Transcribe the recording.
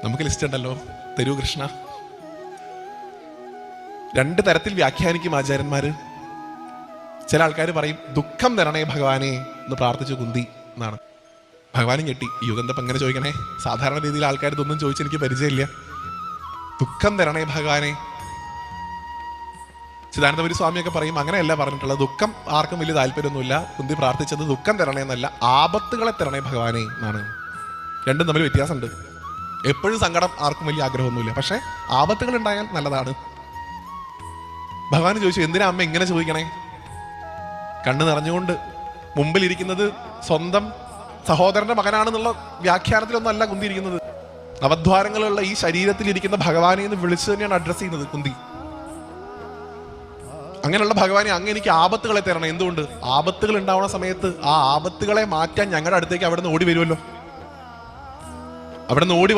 നമുക്ക് ലിസ്റ്റ് ഉണ്ടല്ലോ, തരൂ കൃഷ്ണ. രണ്ട് തരത്തിൽ വ്യാഖ്യാനിക്കും ആചാര്യന്മാര്. ചില ആൾക്കാർ പറയും ദുഃഖം തരണേ ഭഗവാനെ എന്ന് പ്രാർത്ഥിച്ചു കുന്തി എന്നാണ്. ഭഗവാനും ഞെട്ടി, ഈ യുഗം എന്താ എങ്ങനെ ചോദിക്കണേ? സാധാരണ രീതിയിൽ ആൾക്കാർ ഇതൊന്നും ചോദിച്ച് എനിക്ക് പരിചയമില്ല. ദുഃഖം തരണേ ഭഗവാനെ. ചിദാനന്ദപുരി സ്വാമിയൊക്കെ പറയും അങ്ങനെയല്ല പറഞ്ഞിട്ടുള്ളത്. ദുഃഖം ആർക്കും വലിയ താല്പര്യമൊന്നുമില്ല. കുന്തി പ്രാർത്ഥിച്ചത് ദുഃഖം തരണേ എന്നല്ല, ആപത്തുകളെ തരണേ ഭഗവാനെ എന്നാണ്. രണ്ടും തമ്മിൽ വ്യത്യാസമുണ്ട്. എപ്പോഴും സങ്കടം ആർക്കും വലിയ ആഗ്രഹമൊന്നുമില്ല, പക്ഷെ ആപത്തുകൾ ഉണ്ടായാൽ നല്ലതാണ്. ഭഗവാൻ ചോദിച്ചു, എന്തിനാ അമ്മ ഇങ്ങനെ ചോദിക്കണേ? കണ്ണ് നിറഞ്ഞുകൊണ്ട്. മുമ്പിലിരിക്കുന്നത് സ്വന്തം സഹോദരന്റെ മകനാണെന്നുള്ള വ്യാഖ്യാനത്തിലൊന്നും അല്ല കുന്തി ഇരിക്കുന്നത്. നവദ്വാരങ്ങളുള്ള ഈ ശരീരത്തിലിരിക്കുന്ന ഭഗവാനെ എന്ന് വിളിച്ചു തന്നെയാണ് അഡ്രസ് ചെയ്യുന്നത് കുന്തി. അങ്ങനെയുള്ള ഭഗവാനെ, അങ്ങ് എനിക്ക് ആപത്തുകളെ തരണം. എന്തുകൊണ്ട്? ആപത്തുകൾ ഉണ്ടാവുന്ന സമയത്ത് ആ ആപത്തുകളെ മാറ്റാൻ ഞങ്ങളുടെ അടുത്തേക്ക് അവിടെ നിന്ന് ഓടി വരുമല്ലോ. അവിടെ നിന്ന് ഓടി